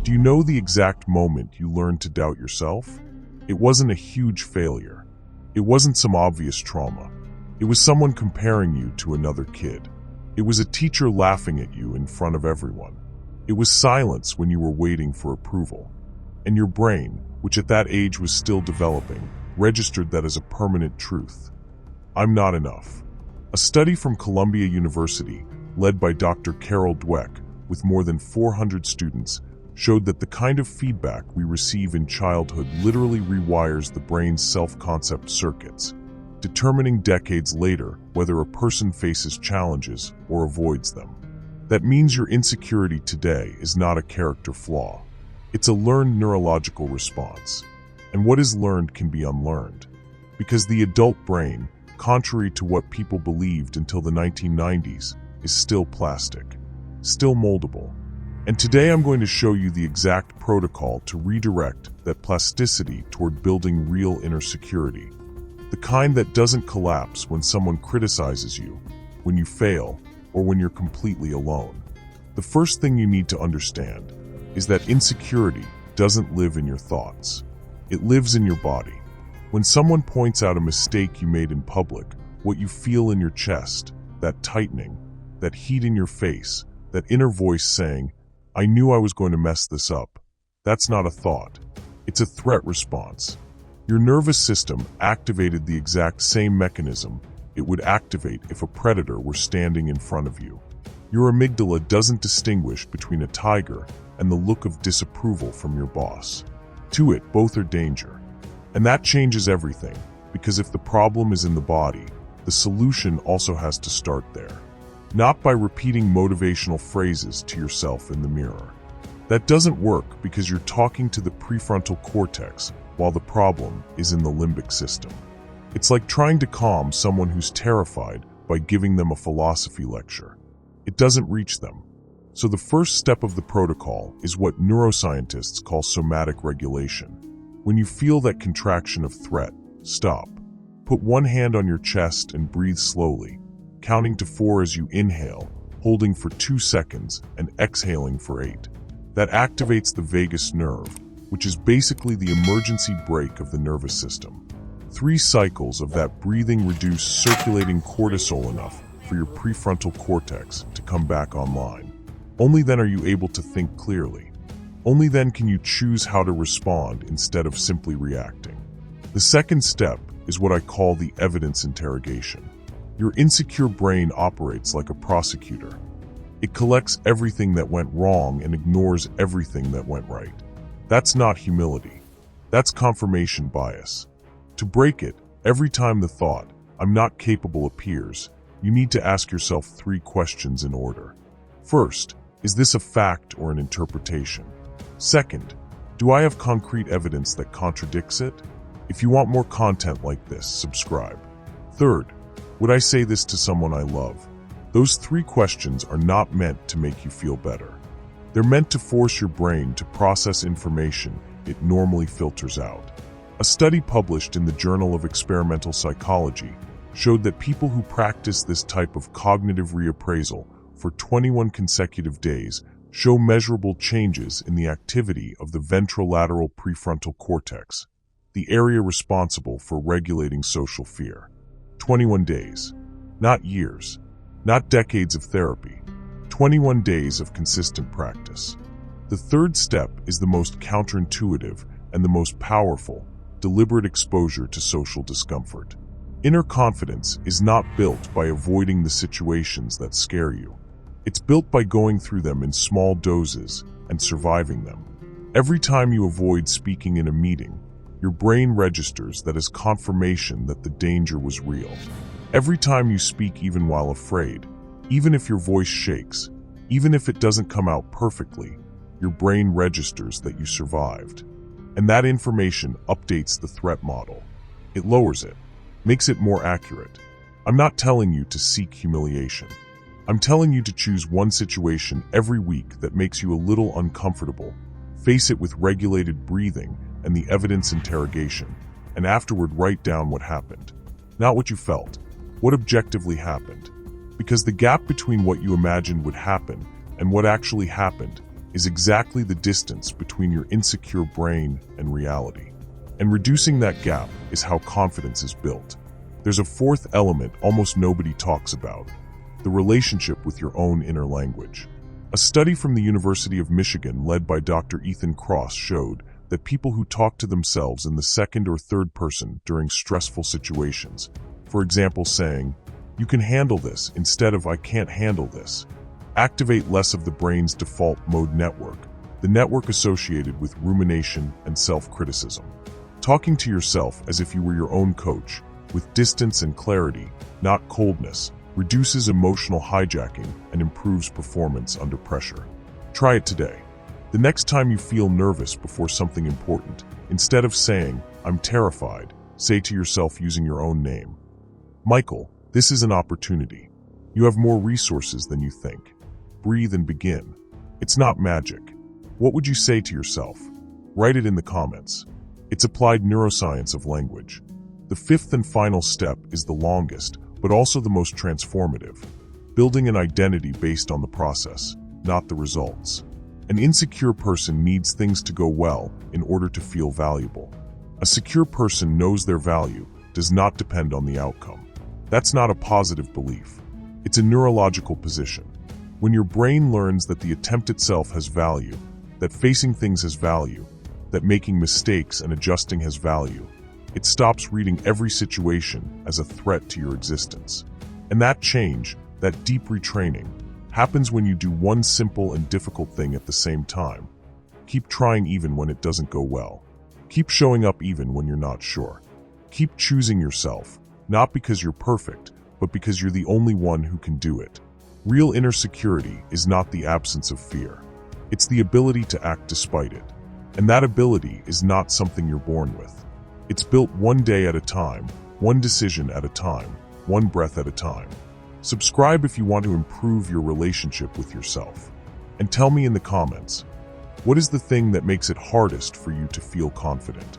Do you know the exact moment you learned to doubt yourself? It wasn't a huge failure. It wasn't some obvious trauma. It was someone comparing you to another kid. It was a teacher laughing at you in front of everyone. It was silence when you were waiting for approval. And your brain, which at that age was still developing, registered that as a permanent truth. I'm not enough. A study from Columbia University, led by Dr. Carol Dweck, with more than 400 students, showed that the kind of feedback we receive in childhood literally rewires the brain's self-concept circuits, determining decades later whether a person faces challenges or avoids them. That means your insecurity today is not a character flaw. It's a learned neurological response. And what is learned can be unlearned. Because the adult brain, contrary to what people believed until the 1990s, is still plastic, still moldable. And today I'm going to show you the exact protocol to redirect that plasticity toward building real inner security. The kind that doesn't collapse when someone criticizes you, when you fail, or when you're completely alone. The first thing you need to understand is that insecurity doesn't live in your thoughts. It lives in your body. When someone points out a mistake you made in public, what you feel in your chest, that tightening, that heat in your face, that inner voice saying, "I knew I was going to mess this up," that's not a thought. It's a threat response. Your nervous system activated the exact same mechanism it would activate if a predator were standing in front of you. Your amygdala doesn't distinguish between a tiger and the look of disapproval from your boss. To it, both are danger. And that changes everything, because if the problem is in the body, the solution also has to start there. Not by repeating motivational phrases to yourself in the mirror. That doesn't work because you're talking to the prefrontal cortex while the problem is in the limbic system. It's like trying to calm someone who's terrified by giving them a philosophy lecture. It doesn't reach them. So the first step of the protocol is what neuroscientists call somatic regulation. When you feel that contraction of threat, stop. Put one hand on your chest and breathe slowly, counting to 4 as you inhale, holding for 2 seconds, and exhaling for 8. That activates the vagus nerve, which is basically the emergency brake of the nervous system. 3 cycles of that breathing reduce circulating cortisol enough for your prefrontal cortex to come back online. Only then are you able to think clearly. Only then can you choose how to respond instead of simply reacting. The second step is what I call the evidence interrogation. Your insecure brain operates like a prosecutor. It collects everything that went wrong and ignores everything that went right. That's not humility. That's confirmation bias. To break it, every time the thought, "I'm not capable," appears, you need to ask yourself 3 questions in order. First, is this a fact or an interpretation? Second, do I have concrete evidence that contradicts it? If you want more content like this, subscribe. Third, would I say this to someone I love? Those 3 questions are not meant to make you feel better. They're meant to force your brain to process information it normally filters out. A study published in the Journal of Experimental Psychology showed that people who practice this type of cognitive reappraisal for 21 consecutive days show measurable changes in the activity of the ventrolateral prefrontal cortex, the area responsible for regulating social fear. 21 days. Not years. Not decades of therapy. 21 days of consistent practice. The third step is the most counterintuitive and the most powerful: deliberate exposure to social discomfort. Inner confidence is not built by avoiding the situations that scare you. It's built by going through them in small doses and surviving them. Every time you avoid speaking in a meeting, your brain registers that as confirmation that the danger was real. Every time you speak even while afraid, even if your voice shakes, even if it doesn't come out perfectly, your brain registers that you survived. And that information updates the threat model. It lowers it, makes it more accurate. I'm not telling you to seek humiliation. I'm telling you to choose one situation every week that makes you a little uncomfortable, face it with regulated breathing and the evidence interrogation, and afterward write down what happened. Not what you felt, what objectively happened. Because the gap between what you imagined would happen and what actually happened is exactly the distance between your insecure brain and reality. And reducing that gap is how confidence is built. There's a fourth element almost nobody talks about: the relationship with your own inner language. A study from the University of Michigan led by Dr. Ethan Cross showed that people who talk to themselves in the second or third person during stressful situations, for example saying, "You can handle this," instead of "I can't handle this," activate less of the brain's default mode network, the network associated with rumination and self-criticism. Talking to yourself as if you were your own coach, with distance and clarity, not coldness, reduces emotional hijacking and improves performance under pressure. Try it today. The next time you feel nervous before something important, instead of saying, "I'm terrified," say to yourself using your own name, "Michael, this is an opportunity. You have more resources than you think. Breathe and begin." It's not magic. What would you say to yourself? Write it in the comments. It's applied neuroscience of language. The fifth and final step is the longest, but also the most transformative: building an identity based on the process, not the results. An insecure person needs things to go well in order to feel valuable. A secure person knows their value does not depend on the outcome. That's not a positive belief. It's a neurological position. When your brain learns that the attempt itself has value, that facing things has value, that making mistakes and adjusting has value, it stops reading every situation as a threat to your existence. And that change, that deep retraining, happens when you do one simple and difficult thing at the same time. Keep trying even when it doesn't go well. Keep showing up even when you're not sure. Keep choosing yourself, not because you're perfect, but because you're the only one who can do it. Real inner security is not the absence of fear. It's the ability to act despite it. And that ability is not something you're born with. It's built one day at a time, one decision at a time, one breath at a time. Subscribe if you want to improve your relationship with yourself. And tell me in the comments, what is the thing that makes it hardest for you to feel confident?